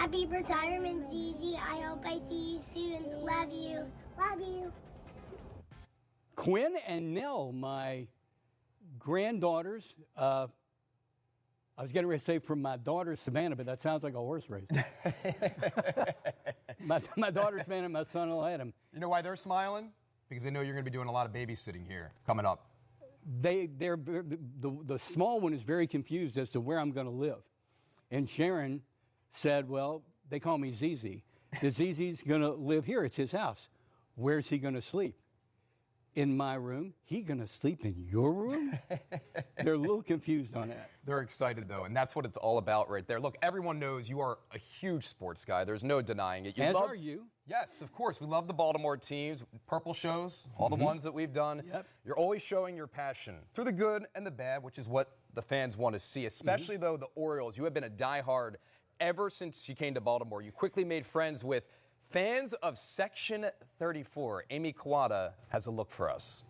Happy retirement, Zizi. I hope I see you soon. Love you. Love you. Quinn and Nell, my granddaughters. I was getting ready to say from my daughter Savannah, but that sounds like a horse race. my daughter Savannah and my son-in-law Adam. You know why they're smiling? Because they know you're going to be doing a lot of babysitting here coming up. The small one is very confused as to where I'm going to live. And Sharon said, well, they call me Zizi. The Zizi's going to live here. It's his house. Where's he going to sleep? In my room. He going to sleep in your room? They're a little confused on that. They're excited, though, and that's what it's all about right there. Look, everyone knows you are a huge sports guy. There's no denying it. As are you. Yes, of course. We love the Baltimore teams, Purple shows, all the ones that we've done. Yep. You're always showing your passion through the good and the bad, which is what the fans want to see, especially, though, the Orioles. You have been a diehard ever since you came to Baltimore. You quickly made friends with fans of Section 34. Amy Kawada has a look for us.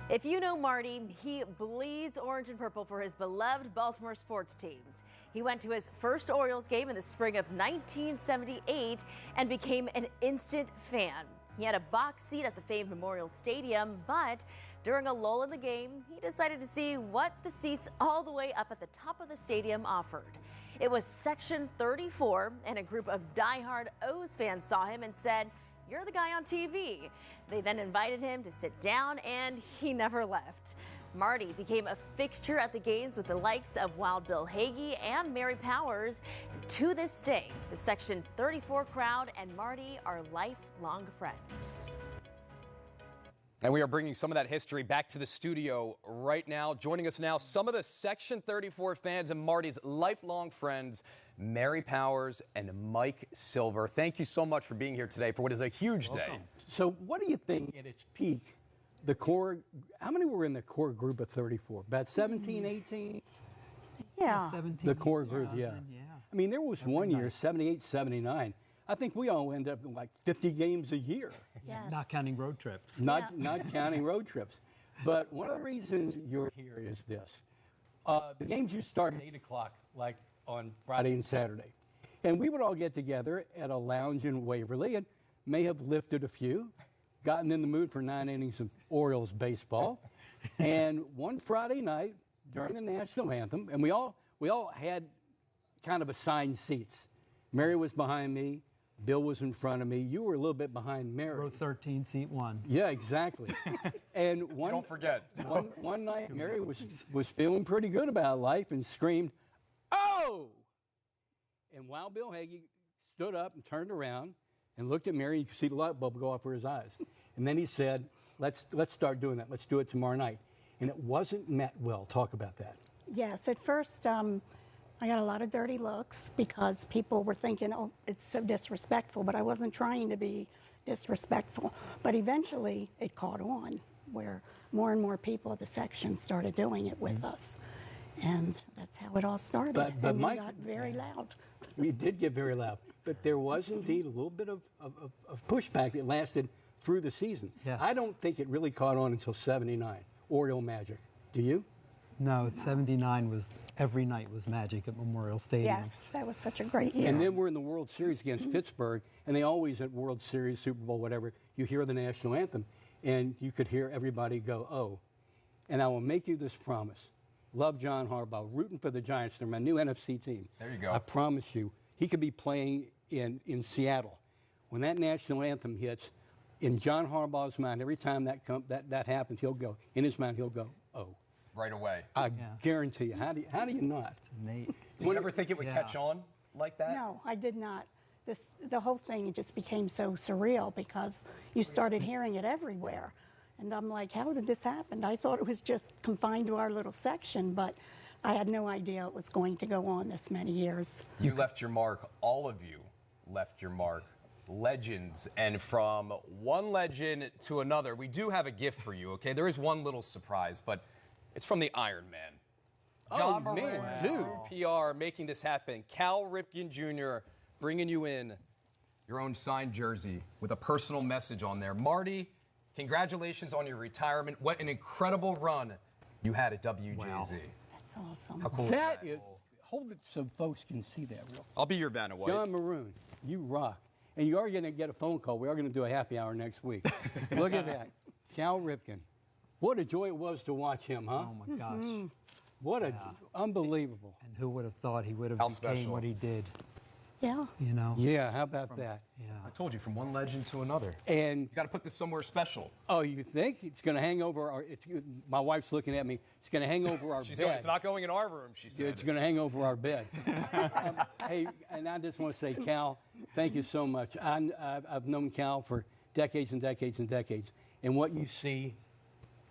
If you know Marty, he bleeds orange and purple for his beloved Baltimore sports teams. He went to his first Orioles game in the spring of 1978 and became an instant fan. He had a box seat at the famed Memorial Stadium, but during a lull in the game, he decided to see what the seats all the way up at the top of the stadium offered. It was Section 34, and a group of diehard O's fans saw him and said, "You're the guy on TV." They then invited him to sit down, and he never left. Marty became a fixture at the games with the likes of Wild Bill Hagee and Mary Powers. To this day, the Section 34 crowd and Marty are lifelong friends. And we are bringing some of that history back to the studio right now. Joining us now, some of the Section 34 fans and Marty's lifelong friends, Mary Powers and Mike Silver. Thank you so much for being here today for what is a huge day. So what do you think at its peak, the core, how many were in the core group of 34? About 17, 18? Yeah. 17, The core group, yeah. I mean, there was one year, 78, 79. I think we all end up in like 50 games a year. Yes. Not counting road trips. Not counting road trips. But one of the reasons you're here is this. The games used to start at 8 o'clock, like on Friday and Saturday. And we would all get together at a lounge in Waverly and may have lifted a few, gotten in the mood for 9 innings of Orioles baseball. And one Friday night during the national anthem, and we all had kind of assigned seats. Mary was behind me. Bill was in front of me. You were a little bit behind Mary. Row 13, seat 1. Yeah, exactly. And Don't forget. One night, Mary was feeling pretty good about life and screamed, "Oh!" And Wild Bill Hagee stood up and turned around and looked at Mary. You could see the light bulb go off her eyes. And then he said, let's start doing that. Let's do it tomorrow night. And it wasn't met well. Talk about that. Yes, at first I got a lot of dirty looks because people were thinking, oh, it's so disrespectful, but I wasn't trying to be disrespectful. But eventually it caught on where more and more people at the section started doing it with us. And that's how it all started. But and Mike, we got very loud. We did get very loud. But there was indeed a little bit of pushback that lasted through the season. Yes. I don't think it really caught on until 79, Oriole Magic. Do you? No, 79 was every night was magic at Memorial Stadium. Yes, that was such a great year. And then we're in the World Series against Pittsburgh, and they always at World Series, Super Bowl, whatever, you hear the national anthem, and you could hear everybody go, "Oh." And I will make you this promise. Love John Harbaugh, rooting for the Giants. They're my new NFC team. There you go. I promise you, he could be playing in Seattle. When that national anthem hits, in John Harbaugh's mind, every time that happens, he'll go, in his mind, he'll go, "Oh." Right away. I guarantee you. How do you not? Did you ever think it would catch on like that? No, I did not. The whole thing just became so surreal because you started hearing it everywhere. And I'm like, how did this happen? I thought it was just confined to our little section, but I had no idea it was going to go on this many years. You left your mark. All of you left your mark. Legends. And from one legend to another, we do have a gift for you, okay? There is one little surprise, but it's from the Iron Man. John man, dude. PR making this happen. Cal Ripken Jr. bringing you in your own signed jersey with a personal message on there. Marty, congratulations on your retirement. What an incredible run you had at WJZ. That's awesome. How cool That is is, hold it so folks can see that real. I'll be your Vanna White. John Maroon, you rock. And you are going to get a phone call. We are going to do a happy hour next week. Look at that. Cal Ripken. What a joy it was to watch him, huh? Oh, my gosh. What a unbelievable. And who would have thought he would have How became special. what he did, Yeah. you know? Yeah, how about that? Yeah. I told you, from one legend to another. And You got to put this somewhere special. oh, you think it's going to hang over our? My wife's looking at me. It's going to hang over our She bed. said, it's not going in our room, she said. It's going to hang over our bed. Hey, and I just want to say, Cal, thank you so much. I've known Cal for decades and decades and decades. And what you see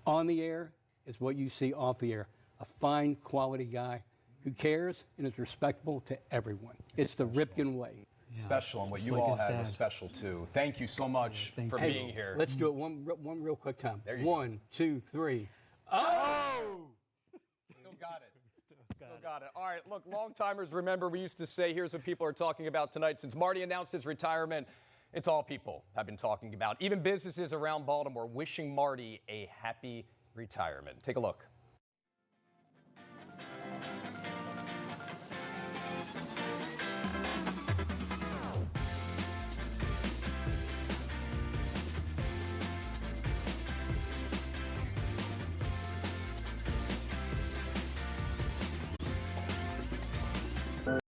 on the air is what you see off the air. A fine, quality guy who cares and is respectful to everyone. It's the Ripken way. Special, and what Just you like all his had was dad. special, too. Thank you so much Thank for you. being here. Let's do it one real quick time. There you go. 1, 2, 3. Oh! Still got it. Still got it. All right, look, long-timers remember we used to say, here's what people are talking about tonight. Since Marty announced his retirement, it's all people have been talking about. Even businesses around Baltimore wishing Marty a happy retirement. Take a look.